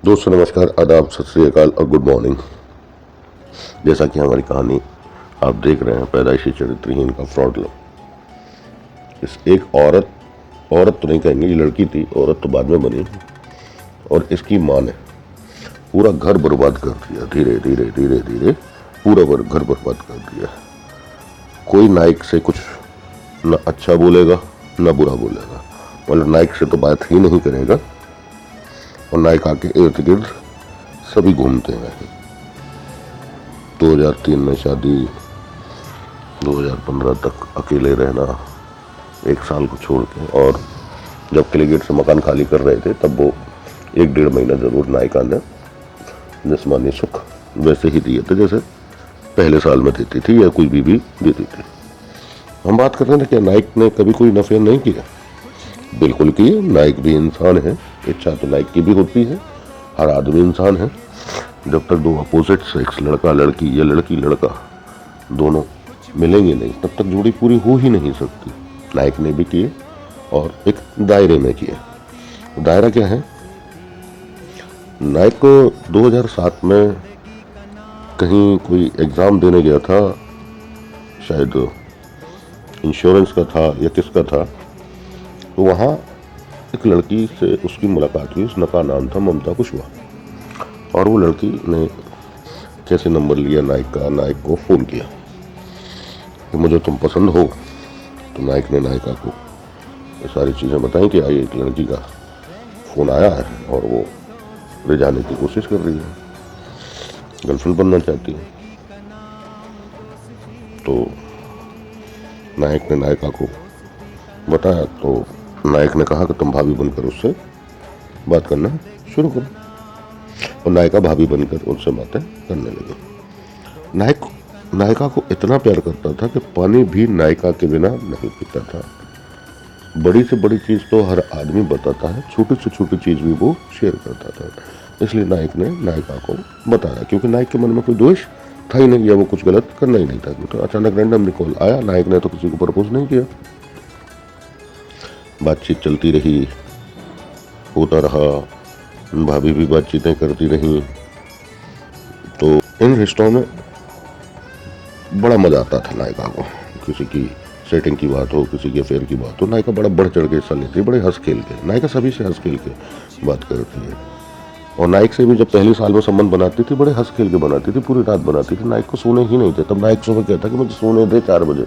दोस्तों नमस्कार, आदाब, सत श्री अकाल और गुड मॉर्निंग। जैसा कि हमारी कहानी आप देख रहे हैं, पैदाइशी चरित्रहीन का फ्रॉड लव। इस एक औरत तो नहीं कहेंगे, ये लड़की थी, औरत तो बाद में बनी। और इसकी माँ ने पूरा घर बर्बाद कर दिया, धीरे धीरे धीरे धीरे पूरा घर बर्बाद कर दिया। कोई नाइक से कुछ न अच्छा बोलेगा न बुरा बोलेगा, मतलब नाइक से तो बात ही नहीं करेगा। और नायिका के इर्द गिर्द सभी घूमते हैं। 2003 में शादी, 2015 तक अकेले रहना, 1 साल को छोड़ के। और जब क्लिगेट से मकान खाली कर रहे थे तब वो 1-1.5 महीना जरूर नायिका ने जिस्मानी सुख वैसे ही दिए थे जैसे पहले साल में देती थी या कोई बीवी देती थी। हम बात कर रहे थे कि नायक ने कभी कोई नफिया नहीं किया। बिल्कुल किए, नायक भी इंसान है, इच्छा तो नायक की भी होती है, हर आदमी इंसान है। जब तक दो अपोजिट सेक्स, लड़का लड़की या लड़की लड़का, दोनों मिलेंगे नहीं तब तक जोड़ी पूरी हो ही नहीं सकती। नायक ने भी किए और एक दायरे में किए। दायरा क्या है? नायक को 2007 में कहीं कोई एग्ज़ाम देने गया था, शायद इंश्योरेंस का था या किसका था। तो वहाँ एक लड़की से उसकी मुलाकात हुई, उसका नाम था ममता कुशवाहा। और वो लड़की ने कैसे नंबर लिया नायक का, नायक को फ़ोन किया कि मुझे तुम पसंद हो। तो नायक ने नायिका को ये सारी चीज़ें बताई कि आई एक लड़की का फ़ोन आया है और वो रिझाने की कोशिश कर रही है, गर्लफ्रेंड बनना चाहती है। तो नायक ने नायिका को बताया तो नायक ने कहा कि तुम भाभी बनकर उससे बात करना शुरू करो। और नायिका भाभी बनकर उनसे बातें करने लगी। नायिका को इतना प्यार करता था कि पानी भी नायिका के बिना नहीं पीता था। बड़ी से बड़ी चीज़ तो हर आदमी बताता है, छोटी से छोटी चीज़ भी वो शेयर करता था। इसलिए नायक ने नायिका को बताया, क्योंकि नायक के मन में कोई दोष था ही नहीं या वो कुछ गलत करना ही नहीं था। तो अचानक रैंडम कॉल आया, नायक ने तो किसी को प्रपोज नहीं किया। बातचीत चलती रही, होता रहा, भाभी भी बातचीतें करती रहीं। तो इन रिश्तों में बड़ा मजा आता था नायिका को। किसी की सेटिंग की बात हो, किसी के अफेयर की बात हो, नायिका बड़ा बढ़ चढ़ के हिस्सा लेती है, बड़े हंस खेल के। नायिका सभी से हंस खेल के बात करती है। और नायक से भी जब पहले साल में संबंध बनाती थी, बड़े हंस खेल के बनाती थी, पूरी रात बनाती थी। नायक को सोने ही नहीं थे। तब नायक सुबह कहता कि मुझे सोने दे 4 बजे,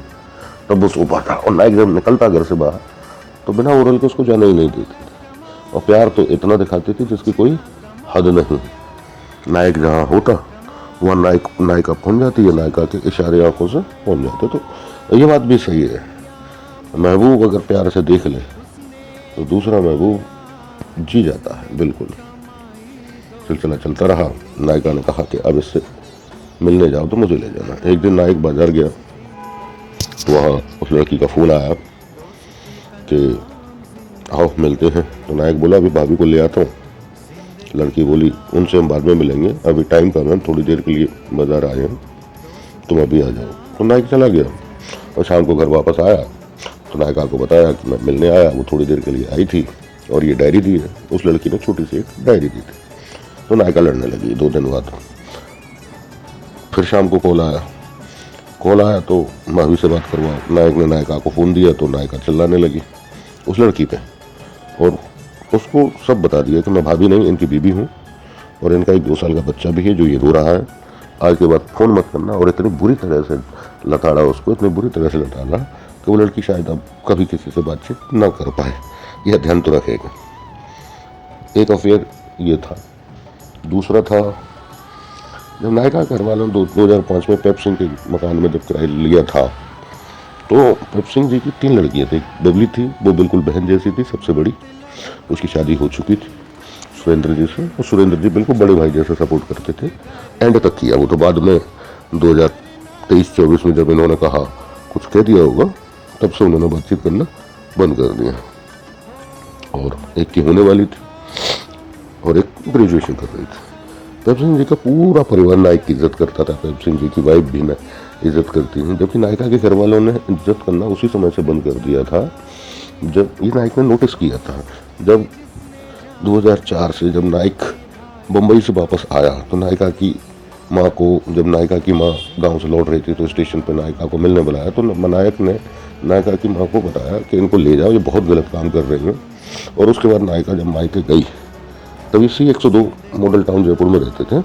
तब वो सो पाता। और नायक जब निकलता घर से बाहर तो बिना ओरल के उसको जाने ही नहीं देती थी। और प्यार तो इतना दिखाती थी जिसकी कोई हद नहीं। नायक जहाँ होता वहाँ नायिका पहुँच जाती है, नायिका के इशारे आंखों से पहुँच जाते। तो ये बात भी सही है, महबूब अगर प्यार से देख ले तो दूसरा महबूब जी जाता है। बिल्कुल सिलसिला चलता रहा। नायिका ने कहा कि अब इससे मिलने जाओ तो मुझे ले जाना। एक दिन नायक बाजार गया तो वहाँ उस लड़की का फ़ोन आया कि आओ मिलते हैं। तो नायक बोला अभी भाभी को ले आता हूँ। लड़की बोली उनसे हम बाद में मिलेंगे, अभी टाइम कम है, थोड़ी देर के लिए बाजार आए हैं, तुम अभी आ जाओ। तो नायक चला गया और शाम को घर वापस आया तो नायिका को बताया कि मैं मिलने आया, वो थोड़ी देर के लिए आई थी और ये डायरी दी है। उस लड़की ने छोटी सी एक डायरी दी थी। तो नायिका लड़ने लगी। 2 दिन बाद फिर शाम को कॉल आया तो भाभी से बात करवाओ। नायक ने नायिका को फ़ोन दिया तो नायिका चिल्लाने लगी उस लड़की पे और उसको सब बता दिया कि मैं भाभी नहीं, इनकी बीबी हूँ और इनका एक 2 साल का बच्चा भी है जो ये रो रहा है। आज के बाद फ़ोन मत करना। और इतनी बुरी तरह से लताड़ा उसको, इतनी बुरी तरह से लताड़ा कि वो लड़की शायद अब कभी किसी से बातचीत ना कर पाए। यह ध्यान तो रखेगा। एक अफेयर ये था। दूसरा था जब नायिका घर वालों ने 2005 में पेप सिंह के मकान में जब किराया लिया था तो पेप सिंह जी की 3 लड़कियाँ थी। बबली थी, वो बिल्कुल बहन जैसी थी, सबसे बड़ी। उसकी शादी हो चुकी थी सुरेंद्र जी से और सुरेंद्र जी बिल्कुल बड़े भाई जैसे सपोर्ट करते थे। एंड तक किया वो तो। बाद में 2023-24 में जब इन्होंने कहा कुछ कह दिया होगा तब से उन्होंने बातचीत करना बंद कर दिया। और एक की होने वाली थी और एक ग्रेजुएशन कर रही थी। पेप सिंह जी का पूरा परिवार नायक की इज्जत करता था। पेप सिंह जी की वाइफ भी ना इज्जत करती थी, जबकि नायिका के घर वालों ने इज्जत करना उसी समय से बंद कर दिया था जब ये नायक ने नोटिस किया था। जब 2004 से जब नायक बम्बई से वापस आया तो नायिका की माँ को, जब नायिका की माँ गांव से लौट रही थी तो स्टेशन पर नायिका को मिलने बुलाया, तो नायक ने नायिका की माँ को बताया कि इनको ले जाओ, ये बहुत गलत काम कर रही हैं। और उसके बाद नायिका जब मायके गई, तभी से 102 मॉडल टाउन जयपुर में रहते थे,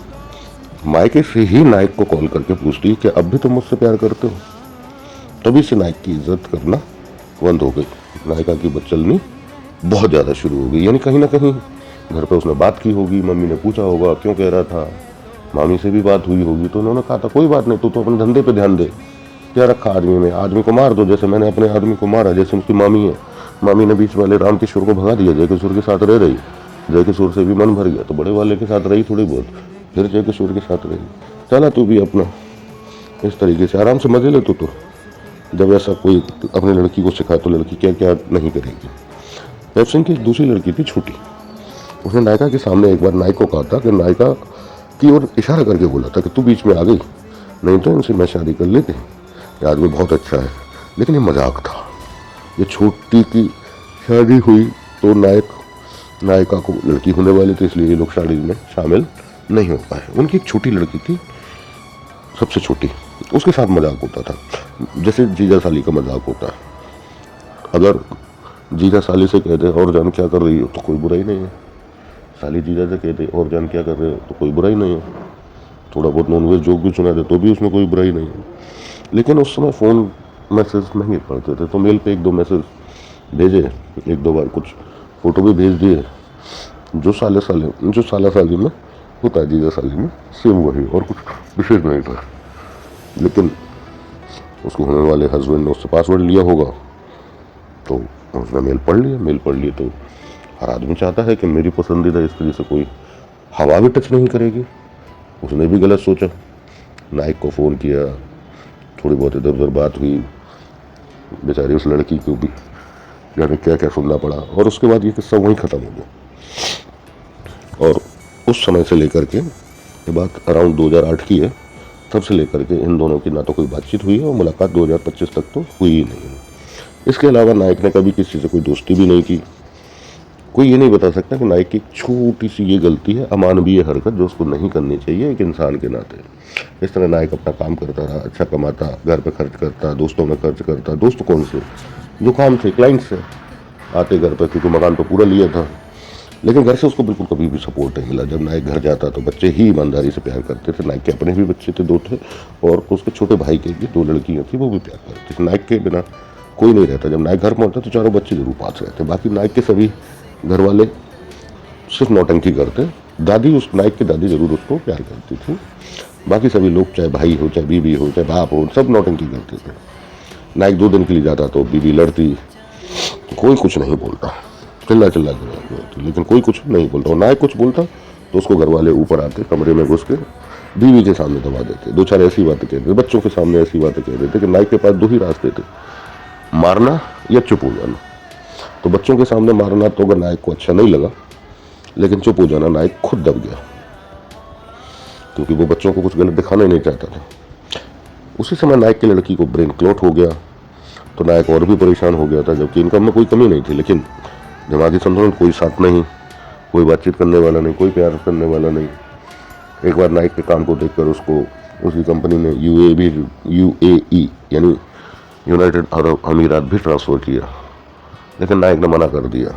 मायके से ही नायक को कॉल करके पूछती कि अब भी तुम मुझसे प्यार करते हो। तभी से नायक की इज्जत करना बंद हो गई। नायिका की बदचलनी बहुत ज़्यादा शुरू हो गई, यानी कहीं ना कहीं घर पे उसने बात की होगी, मम्मी ने पूछा होगा क्यों कह रहा था, मामी से भी बात हुई होगी, तो उन्होंने कहा था कोई बात नहीं, तू तो अपने धंधे पे ध्यान दे, क्या रखा आदमी में, आदमी को मार दो जैसे मैंने अपने आदमी को मारा, जैसे उसकी मामी है, मामी ने बीच वाले राम किशोर को भगा दिया, जय किशोर के साथ रह रही, जय किशोर से भी मन भर गया तो बड़े वाले के साथ रही थोड़ी बहुत, फिर जय किशोर के साथ रही। चला तू भी अपना इस तरीके से आराम से मजे ले तो जब ऐसा कोई अपनी लड़की को सिखाए तो लड़की क्या क्या नहीं करेगी। वेब सिंह की दूसरी लड़की थी छोटी, उसने नायिका के सामने एक बार नायक को कहा था कि नायिका की ओर इशारा करके बोला था कि तू बीच में आ गई, नहीं तो इनसे मैं शादी कर लेती, ये आदमी बहुत अच्छा है। लेकिन ये मजाक था। ये छोटी की शादी हुई तो नायिका को लड़की होने वाली थी, इसलिए ये लोग शादी में शामिल नहीं हो पाए। उनकी एक छोटी लड़की थी, सबसे छोटी, उसके साथ मजाक होता था जैसे जीजा साली का मजाक होता है। अगर जीजा साली से कहते और जान क्या कर रही हो तो कोई बुराई नहीं है, साली जीजा से कहते और जान क्या कर रहे हो तो कोई बुराई नहीं है, थोड़ा बहुत नॉनवेज जोक भी सुना दे तो भी उसमें कोई बुराई नहीं है। लेकिन उस समय फ़ोन मैसेज महंगे पड़ते थे, तो मेल पे 1-2 मैसेज भेजे, 1-2 बार कुछ फ़ोटो भी भेज दिए, जो साला साली में होता है जीजा साली में, सेम वही, और कुछ विशेष नहीं था। लेकिन उसको होने वाले हस्बैंड ने उससे पासवर्ड लिया होगा, तो उसने मेल पढ़ लिए। तो हर आदमी चाहता है कि मेरी पसंदीदा स्त्री से कोई हवा भी टच नहीं करेगी। उसने भी गलत सोचा, नायक को फ़ोन किया, थोड़ी बहुत इधर उधर बात हुई, बेचारी उस लड़की को भी जाने क्या क्या सुनना पड़ा, और उसके बाद ये किस्सा वहीं ख़त्म हो गया। और उस समय से लेकर के, ये बात अराउंड 2008 की है, तब से लेकर के इन दोनों की ना तो कोई बातचीत हुई है और मुलाकात 2025 तक तो हुई ही नहीं है। इसके अलावा नायक ने कभी किसी से कोई दोस्ती भी नहीं की। कोई ये नहीं बता सकता कि नायक की छोटी सी ये गलती है, अमानवीय हरकत, जो उसको नहीं करनी चाहिए एक इंसान के नाते। इस तरह नायक अपना काम करता रहा, अच्छा कमाता, घर पे खर्च करता, दोस्तों में खर्च करता। दोस्त कौन से, जो काम थे क्लाइंट्स से आते घर पर, क्योंकि मकान तो पूरा लिया था। लेकिन घर से उसको बिल्कुल कभी भी सपोर्ट नहीं मिला। जब नायक घर जाता तो बच्चे ही ईमानदारी से प्यार करते थे। नायक के अपने भी बच्चे थे, 2 थे, और उसके छोटे भाई के भी 2 लड़कियाँ थी, वो भी प्यार करते थे। नायक के बिना कोई नहीं रहता। जब नायक घर पहुँचता तो चारों बच्चे जरूर पास रहते। बाकी नायक के सभी घर वाले सिर्फ नौटंकी करते। दादी, उस नायक की दादी जरूर उसको प्यार करती थी। बाकी सभी लोग, चाहे भाई हो, चाहे बीवी हो, चाहे बाप हो, सब नौटंकी करते थे। नायक 2 दिन के लिए जाता तो बीवी लड़ती, कोई कुछ नहीं बोलता, चिल्ला चिल्ला के, लेकिन कोई कुछ नहीं बोलता। और नायक कुछ बोलता तो उसको घर वाले ऊपर आते, कमरे में घुस के बीवी के सामने दबा देते, 2-4 ऐसी बातें कहते, बच्चों के सामने ऐसी बातें कह देते कि नायक के पास 2 ही रास्ते थे, मारना या चुप हो जाना। तो बच्चों के सामने मारना तो अगर नायक को अच्छा नहीं लगा, लेकिन चुप हो जाना नायक खुद दब गया, क्योंकि वो बच्चों को कुछ गलत दिखाना ही नहीं चाहता था। उसी समय नायक की लड़की को ब्रेन क्लॉट हो गया, तो नायक और भी परेशान हो गया था। जबकि इनकम में कोई कमी नहीं थी, लेकिन दिमागी संतुलन, कोई साथ नहीं, कोई बातचीत करने वाला नहीं, कोई प्यार करने वाला नहीं। एक बार नायक के काम को देखकर उसको उसकी कंपनी ने यूएई यानी यूनाइटेड अरब अमीरात भी ट्रांसफ़र किया, लेकिन नायक ने मना कर दिया।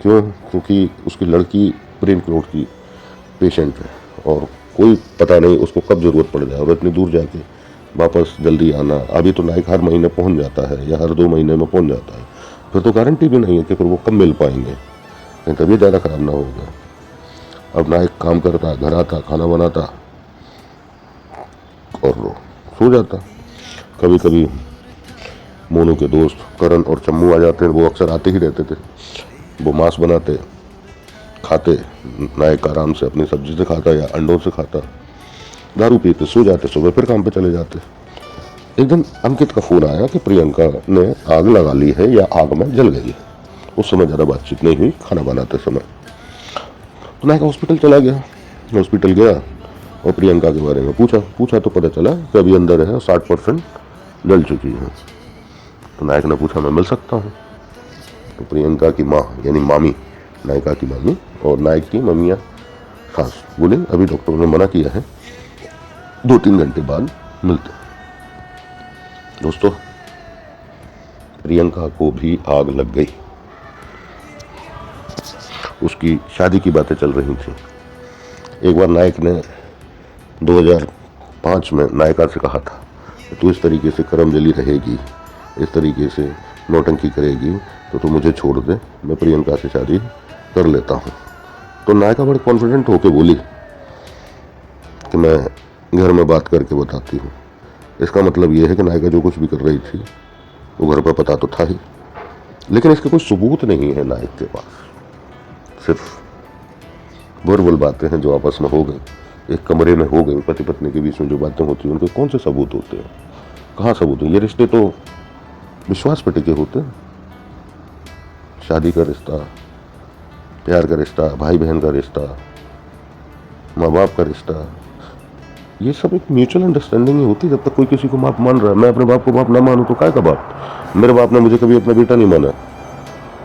क्यों? क्योंकि उसकी लड़की ब्रेन क्लॉट की पेशेंट है, और कोई पता नहीं उसको कब ज़रूरत पड़ जाए, और इतनी दूर जाके वापस जल्दी आना। अभी तो नायक हर महीने पहुंच जाता है या हर 2 महीने में पहुंच जाता है, फिर तो गारंटी भी नहीं है कि फिर वो कब मिल पाएंगे, कहीं तबीयत ज़्यादा खराब ना हो गया। अब नायक काम करता, घर आता, खाना बनाता और सो जाता। कभी कभी मोनू के दोस्त करण और चम्मू आ जाते हैं, वो अक्सर आते ही रहते थे। वो मांस बनाते, खाते, नायक आराम से अपनी सब्जी से खाता या अंडों से खाता, दारू पीते, सो जाते, सुबह फिर काम पे चले जाते। एक दिन अंकित का फोन आया कि प्रियंका ने आग लगा ली है या आग में जल गई है। उस समय ज़्यादा बातचीत नहीं हुई खाना बनाते समय। तो नायक हॉस्पिटल चला गया। हॉस्पिटल गया और प्रियंका के बारे में पूछा तो पता चला कि अभी अंदर है, 60% जल चुकी है। तो नायक ने पूछा मैं मिल सकता हूँ? तो प्रियंका की माँ यानी मामी, नायिका की मामी और नायक की मम्मियाँ सांस बोले अभी डॉक्टर ने मना किया है, 2-3 घंटे बाद मिलते हैं। दोस्तों, प्रियंका को भी आग लग गई। उसकी शादी की बातें चल रही थी। एक बार नायक ने 2005 में नायिका से कहा था, तू इस तरीके से करमजली रहेगी, इस तरीके से नौटंकी करेगी तो तू मुझे छोड़ दे, मैं प्रियंका से शादी कर लेता हूँ। तो नायिका बड़े कॉन्फिडेंट होके बोली कि मैं घर में बात करके बताती हूँ। इसका मतलब ये है कि नायिका जो कुछ भी कर रही थी वो घर पर पता तो था ही, लेकिन इसके कोई सबूत नहीं है नायक के पास। सिर्फ वर्बल बातें हैं जो आपस में हो गई, एक कमरे में हो गई, पति पत्नी के बीच में जो बातें होती हैं उनके कौन से सबूत होते हैं, कहाँ सबूत हैं? ये रिश्ते तो विश्वास पर टिके होते हैं। शादी का रिश्ता, प्यार का रिश्ता, भाई बहन का रिश्ता, माँ बाप का रिश्ता, ये सब एक म्यूचुअल अंडरस्टैंडिंग ही होती है। जब तक कोई किसी को बाप मान रहा है, मैं अपने बाप को बाप ना मानूं तो काय का बाप? मेरे बाप ने मुझे कभी अपना बेटा नहीं माना।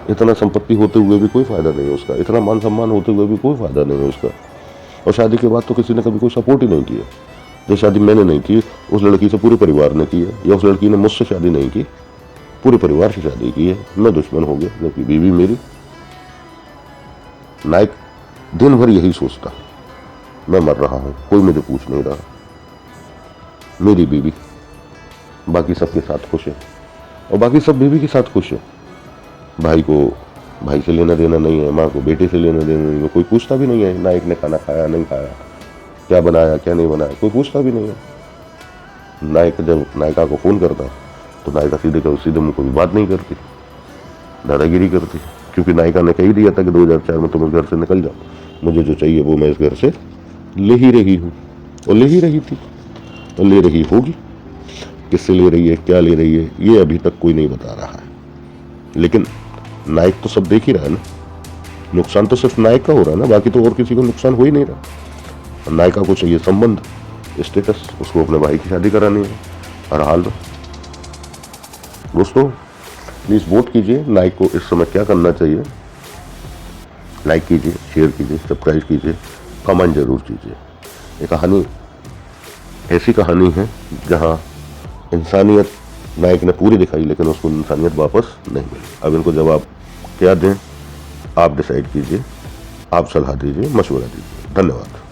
इतना संपत्ति होते हुए भी कोई फायदा नहीं है उसका, इतना मान सम्मान होते हुए भी कोई फायदा नहीं है उसका। और शादी के बाद तो किसी ने कभी कोई सपोर्ट ही नहीं किया। जो शादी मैंने नहीं की, उस लड़की से पूरे परिवार ने की है, या उस लड़की ने मुझसे शादी नहीं की, पूरे परिवार से शादी की है। मैं दुश्मन हो गया जबकि बीवी मेरी। नायक दिन भर यही सोचता, मैं मर रहा हूं, कोई मुझे पूछ नहीं रहा, मेरी बीवी बाकी सबके साथ खुश है और बाकी सब बीवी के साथ खुश है। भाई को भाई से लेना देना नहीं है, माँ को बेटे से लेना देना नहीं है, कोई पूछता भी नहीं है नायक ने खाना खाया नहीं खाया, क्या बनाया क्या नहीं बनाया, कोई पूछता भी नहीं है। नायक जब नायिका को फ़ोन करता तो नायिका सीधे मुझे कोई बात नहीं करती, दादागिरी करती, क्योंकि नायिका ने कह दिया था कि 2004 में तुम घर से निकल जाओ, मुझे जो चाहिए वो मैं इस घर से ले ही रही हूँ। और ले ही रही थी और ले रही होगी। किससे ले रही है, क्या ले रही है, ये अभी तक कोई नहीं बता रहा है। लेकिन नायक तो सब देख ही रहा है ना, नुकसान तो सिर्फ नायक का हो रहा है ना, बाकी तो और किसी को नुकसान हो ही नहीं रहा। नायिका को चाहिए संबंध, स्टेटस, उसको अपने भाई की शादी करानी है हर हाल में। दोस्तों, प्लीज़ वोट कीजिए नायक को इस समय क्या करना चाहिए। लाइक कीजिए, शेयर कीजिए, सब्सक्राइब कीजिए, कमेंट जरूर कीजिए। ये कहानी ऐसी कहानी है जहाँ इंसानियत नायक ने पूरी दिखाई, लेकिन उसको इंसानियत वापस नहीं मिली। अब इनको जवाब क्या दें, आप डिसाइड कीजिए, आप सलाह दीजिए, मशवरा दीजिए। धन्यवाद।